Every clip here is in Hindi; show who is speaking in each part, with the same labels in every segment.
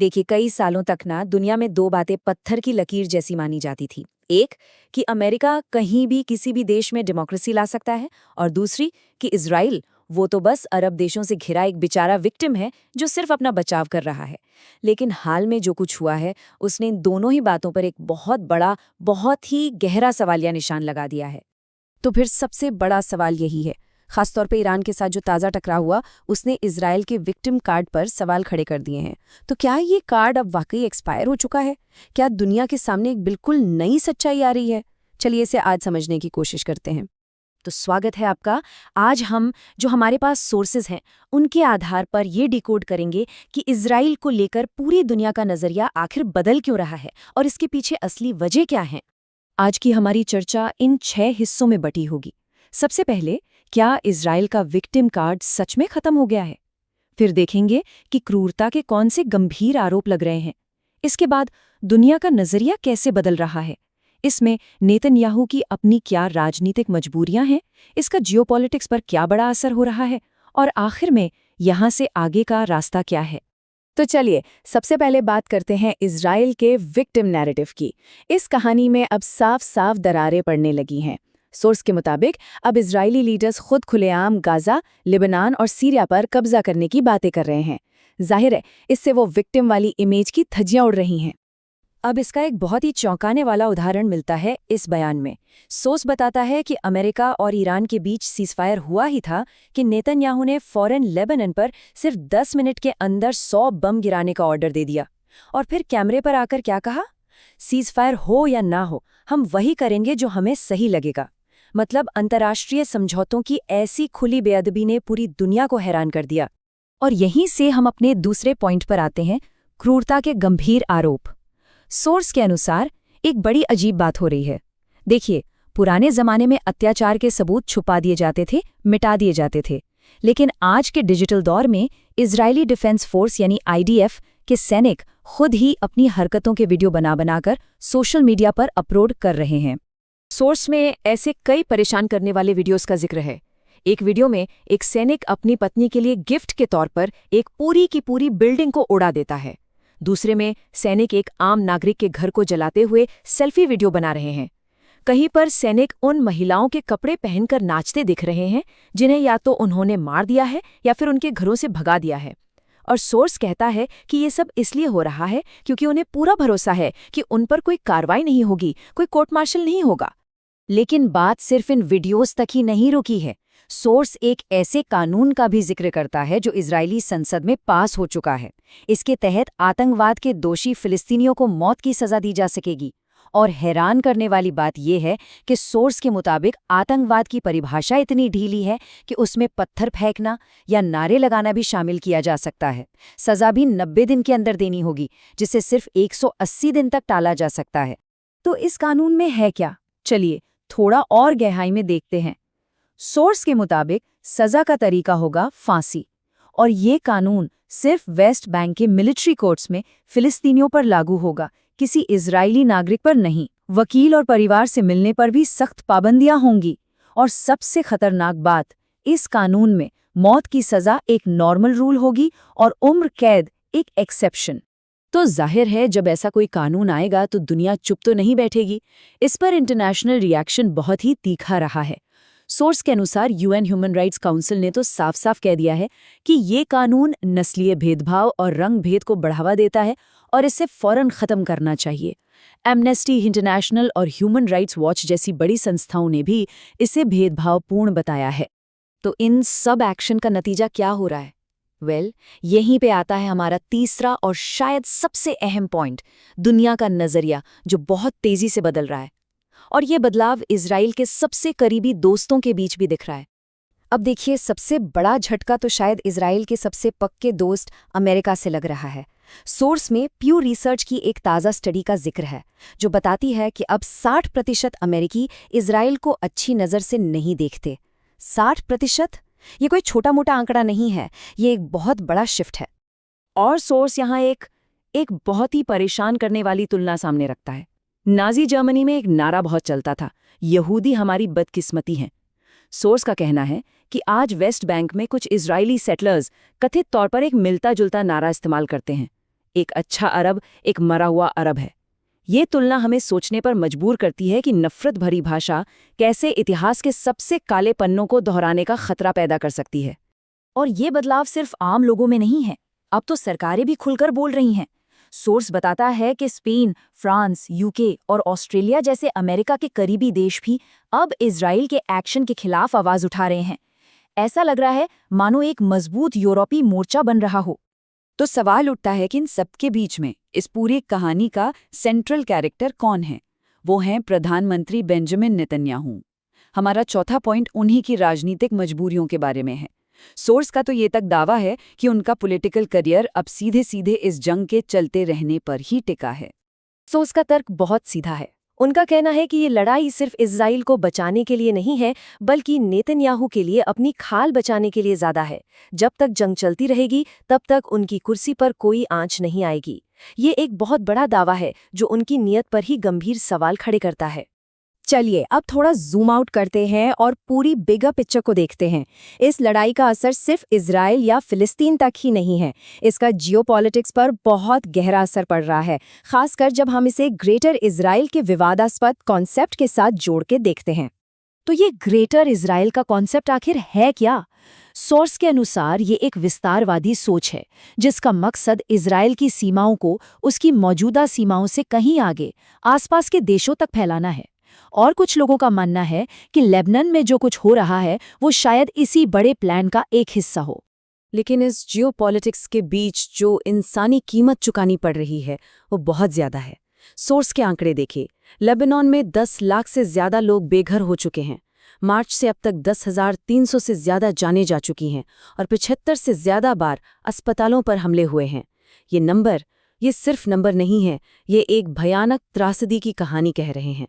Speaker 1: देखिए, कई सालों तक ना दुनिया में दो बातें पत्थर की लकीर जैसी मानी जाती थी। एक कि अमेरिका कहीं भी किसी भी देश में डेमोक्रेसी ला सकता है, और दूसरी कि इजराइल वो तो बस अरब देशों से घिरा एक बेचारा विक्टिम है जो सिर्फ अपना बचाव कर रहा है। लेकिन हाल में जो कुछ हुआ है उसने इन दोनों ही बातों पर एक बहुत बड़ा, बहुत ही गहरा सवालिया निशान लगा दिया है।
Speaker 2: तो फिर सबसे बड़ा सवाल यही है, खासतौर पे ईरान के साथ जो ताज़ा टकराव हुआ उसने इजराइल के विक्टिम कार्ड पर सवाल खड़े कर दिए हैं। तो क्या ये कार्ड अब वाकई एक्सपायर हो चुका है? क्या दुनिया के सामने एक बिल्कुल नई सच्चाई आ रही है? चलिए इसे आज समझने की कोशिश करते हैं।
Speaker 1: तो स्वागत है आपका। आज हम जो हमारे पास सोर्सेज हैं उनके आधार पर ये डिकोड करेंगे कि इजराइल को लेकर पूरी दुनिया का नजरिया आखिर बदल क्यों रहा है और इसके पीछे असली वजह क्या है। आज की हमारी चर्चा इन 6 हिस्सों में बटी होगी। सबसे पहले, क्या इजराइल का विक्टिम कार्ड सच में खत्म हो गया है? फिर देखेंगे कि क्रूरता के कौन से गंभीर आरोप लग रहे हैं। इसके बाद दुनिया का नजरिया कैसे बदल रहा है, इसमें नेतन्याहू की अपनी क्या राजनीतिक मजबूरियां हैं, इसका जियोपॉलिटिक्स पर क्या बड़ा असर हो रहा है, और आखिर में यहां से आगे का रास्ता क्या है।
Speaker 2: तो चलिए सबसे पहले बात करते हैं इजराइल के विक्टिम नैरेटिव की। इस कहानी में अब साफ साफ दरारें पड़ने लगी हैं। सोर्स के मुताबिक अब इजरायली लीडर्स खुद खुलेआम गाजा, लेबनान और सीरिया पर कब्जा करने की बातें कर रहे हैं। जाहिर है इससे वो विक्टिम वाली इमेज की धज्जियां उड़ रही हैं।
Speaker 1: अब इसका एक बहुत ही चौंकाने वाला उदाहरण मिलता है इस बयान में। सोर्स बताता है कि अमेरिका और ईरान के बीच सीजफायर हुआ ही था कि नेतन्याहू ने फौरन लेबनान पर सिर्फ 10 मिनट के अंदर 100 बम गिराने का ऑर्डर दे दिया। और फिर कैमरे पर आकर क्या कहा? सीजफायर हो या ना हो, हम वही करेंगे जो हमें सही लगेगा। मतलब अंतर्राष्ट्रीय समझौतों की ऐसी खुली बेअदबी ने पूरी दुनिया को हैरान कर दिया। और यहीं से हम अपने दूसरे पॉइंट पर आते हैं, क्रूरता के गंभीर आरोप। सोर्स के अनुसार एक बड़ी अजीब बात हो रही है। देखिए, पुराने जमाने में अत्याचार के सबूत छुपा दिए जाते थे, मिटा दिए जाते थे। लेकिन आज के डिजिटल दौर में इजरायली डिफेंस फोर्स यानी आईडीएफ के सैनिक खुद ही अपनी हरकतों के वीडियो बनाकर सोशल मीडिया पर अपलोड कर रहे हैं। सोर्स में ऐसे कई परेशान करने वाले वीडियोस का जिक्र है। एक वीडियो में एक सैनिक अपनी पत्नी के लिए गिफ्ट के तौर पर एक पूरी की पूरी बिल्डिंग को उड़ा देता है। दूसरे में सैनिक एक आम नागरिक के घर को जलाते हुए सेल्फी वीडियो बना रहे हैं। कहीं पर सैनिक उन महिलाओं के कपड़े पहनकर नाचते दिख रहे हैं जिन्हें या तो उन्होंने मार दिया है या फिर उनके घरों से भगा दिया है। और सोर्स कहता है कि ये सब इसलिए हो रहा है क्योंकि उन्हें पूरा भरोसा है कि उन पर कोई कार्रवाई नहीं होगी, कोई कोर्ट मार्शल नहीं होगा। लेकिन बात सिर्फ इन वीडियोस तक ही नहीं रुकी है। सोर्स एक ऐसे कानून का भी जिक्र करता है जो इजरायली संसद में पास हो चुका है। इसके तहत आतंकवाद के दोषी फिलिस्तीनियों को मौत की सजा दी जा सकेगी। और हैरान करने वाली बात यह है कि सोर्स के मुताबिक आतंकवाद की परिभाषा इतनी ढीली है कि उसमें पत्थर फेंकना या नारे लगाना भी शामिल किया जा सकता है। सजा भी 90 दिन के अंदर देनी होगी, जिसे सिर्फ 180 दिन तक टाला जा सकता है। तो इस कानून में है क्या? चलिए थोड़ा और गहराई में देखते हैं। सोर्स के मुताबिक सजा का तरीका होगा फांसी, और ये कानून सिर्फ वेस्ट बैंक के मिलिट्री कोर्ट्स में फिलिस्तीनियों पर लागू होगा, किसी इजरायली नागरिक पर नहीं। वकील और परिवार से मिलने पर भी सख्त पाबंदियां होंगी। और सबसे खतरनाक बात, इस कानून में मौत की सजा एक नॉर्मल रूल होगी और उम्र कैद एक एक्सेप्शन। तो जाहिर है जब ऐसा कोई कानून आएगा तो दुनिया चुप तो नहीं बैठेगी। इस पर इंटरनेशनल रिएक्शन बहुत ही तीखा रहा है। सोर्स के अनुसार यूएन ह्यूमन राइट्स काउंसिल ने तो साफ साफ कह दिया है कि ये कानून नस्लीय भेदभाव और रंग भेद को बढ़ावा देता है और इसे फौरन खत्म करना चाहिए। एमनेस्टी इंटरनेशनल और ह्यूमन राइट्स वॉच जैसी बड़ी संस्थाओं ने भी इसे भेदभावपूर्ण बताया है। तो इन सब एक्शन का नतीजा क्या हो रहा है? यहीं पे आता है हमारा तीसरा और शायद सबसे अहम पॉइंट, दुनिया का नजरिया जो बहुत तेजी से बदल रहा है। और ये बदलाव इजराइल के सबसे करीबी दोस्तों के बीच भी दिख रहा है। अब देखिए, सबसे बड़ा झटका तो शायद इजराइल के सबसे पक्के दोस्त अमेरिका से लग रहा है। सोर्स में प्यू रिसर्च की एक ताज़ा स्टडी का जिक्र है जो बताती है कि अब 60% अमेरिकी इजराइल को अच्छी नज़र से नहीं देखते। 60%? ये कोई छोटा मोटा आंकड़ा नहीं है, ये एक बहुत बड़ा शिफ्ट है। और सोर्स यहाँ एक बहुत ही परेशान करने वाली तुलना सामने रखता है। नाजी जर्मनी में एक नारा बहुत चलता था, यहूदी हमारी बदकिस्मती हैं। सोर्स का कहना है कि आज वेस्ट बैंक में कुछ इजरायली सेटलर्स कथित तौर पर एक मिलता जुलता नारा इस्तेमाल करते हैं। एक अच्छा अरब, एक मरा हुआ अरब है। ये तुलना हमें सोचने पर मजबूर करती है कि नफरत भरी भाषा कैसे इतिहास के सबसे काले पन्नों को दोहराने का खतरा पैदा कर सकती है।
Speaker 3: और ये बदलाव सिर्फ आम लोगों में नहीं है, अब तो सरकारें भी खुलकर बोल रही हैं। सोर्स बताता है कि स्पेन, फ्रांस, यूके और ऑस्ट्रेलिया जैसे अमेरिका के करीबी देश भी अब इजराइल के एक्शन के खिलाफ आवाज उठा रहे हैं। ऐसा लग रहा है मानो एक मजबूत यूरोपीय मोर्चा बन रहा हो।
Speaker 1: तो सवाल उठता है कि इन सबके बीच में इस पूरी कहानी का सेंट्रल कैरेक्टर कौन है? वो हैं प्रधानमंत्री बेंजामिन नेतन्याहू। हमारा चौथा पॉइंट उन्हीं की राजनीतिक मजबूरियों के बारे में है। सोर्स का तो ये तक दावा है कि उनका पॉलिटिकल करियर अब सीधे सीधे इस जंग के चलते रहने पर ही टिका है।
Speaker 3: सोर्स का तर्क बहुत सीधा है। उनका कहना है कि ये लड़ाई सिर्फ इजराइल को बचाने के लिए नहीं है, बल्कि नेतन्याहू के लिए अपनी खाल बचाने के लिए ज्यादा है। जब तक जंग चलती रहेगी तब तक उनकी कुर्सी पर कोई आंच नहीं आएगी। ये एक बहुत बड़ा दावा है जो उनकी नीयत पर ही गंभीर सवाल खड़े करता है।
Speaker 2: चलिए अब थोड़ा जूम आउट करते हैं और पूरी बिगर पिक्चर को देखते हैं। इस लड़ाई का असर सिर्फ इजराइल या फिलिस्तीन तक ही नहीं है, इसका जियोपॉलिटिक्स पर बहुत गहरा असर पड़ रहा है, खासकर जब हम इसे ग्रेटर इजराइल के विवादास्पद कॉन्सेप्ट के साथ जोड़ के देखते हैं। तो ये ग्रेटर इजराइल का कॉन्सेप्ट आखिर है क्या? सोर्स के अनुसार ये एक विस्तारवादी सोच है जिसका मकसद इजराइल की सीमाओं को उसकी मौजूदा सीमाओं से कहीं आगे आसपास के देशों तक फैलाना है। और कुछ लोगों का मानना है कि लेबनान में जो कुछ हो रहा है वो शायद इसी बड़े प्लान का एक हिस्सा हो।
Speaker 1: लेकिन इस जियोपॉलिटिक्स के बीच जो इंसानी कीमत चुकानी पड़ रही है वो बहुत ज्यादा है। सोर्स के आंकड़े देखिए, लेबनान में 10 लाख से ज्यादा लोग बेघर हो चुके हैं। मार्च से अब तक 10,300 से ज्यादा जानें जा चुकी हैं और 75 से ज्यादा बार अस्पतालों पर हमले हुए हैं। ये सिर्फ नंबर नहीं है, ये एक भयानक त्रासदी की कहानी कह रहे हैं।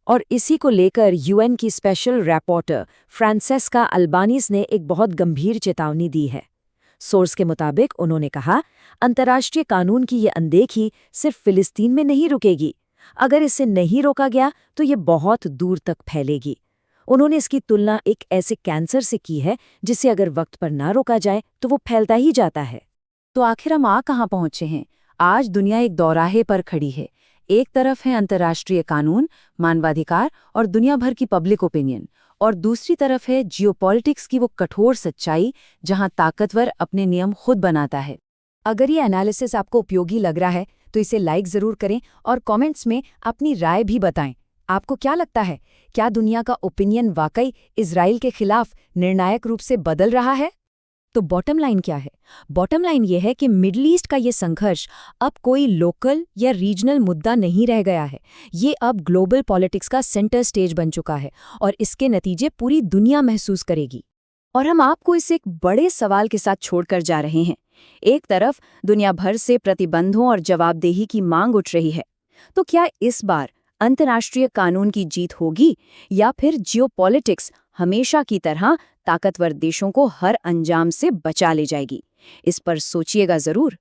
Speaker 1: और इसी को लेकर यूएन की स्पेशल रिपोर्टर फ्रांसेस्का अल्बानीज ने एक बहुत गंभीर चेतावनी दी है। सोर्स के मुताबिक उन्होंने कहा, अंतर्राष्ट्रीय कानून की ये अनदेखी सिर्फ फिलिस्तीन में नहीं रुकेगी। अगर इसे नहीं रोका गया तो ये बहुत दूर तक फैलेगी। उन्होंने इसकी तुलना एक ऐसे कैंसर से की है जिसे अगर वक्त पर ना रोका जाए तो वो फैलता ही जाता है। तो आखिर हम कहाँ पहुंचे हैं? आज दुनिया एक दौराहे पर खड़ी है। एक तरफ है अंतर्राष्ट्रीय कानून, मानवाधिकार और दुनिया भर की पब्लिक ओपिनियन, और दूसरी तरफ है जियोपॉलिटिक्स की वो कठोर सच्चाई जहां ताकतवर अपने नियम खुद बनाता है। अगर ये एनालिसिस आपको उपयोगी लग रहा है तो इसे लाइक जरूर करें और कमेंट्स में अपनी राय भी बताएं। आपको क्या लगता है, क्या दुनिया का ओपिनियन वाकई इजराइल के खिलाफ निर्णायक रूप से बदल रहा है?
Speaker 2: तो बॉटम लाइन क्या है? बॉटम लाइन ये है कि मिडल ईस्ट का ये संघर्ष अब कोई लोकल या रीजनल मुद्दा नहीं रह गया है। ये अब ग्लोबल पॉलिटिक्स का सेंटर स्टेज बन चुका है और इसके नतीजे पूरी दुनिया महसूस करेगी। और हम आपको इस एक बड़े सवाल के साथ छोड़कर जा रहे हैं। एक तरफ दुनिया भर से प्रतिबंधों और जवाबदेही की मांग उठ रही है, तो क्या इस बार अंतर्राष्ट्रीय कानून की जीत होगी या फिर जियोपॉलिटिक्स हमेशा की तरह ताकतवर देशों को हर अंजाम से बचा ले जाएगी? इस पर सोचिएगा जरूर।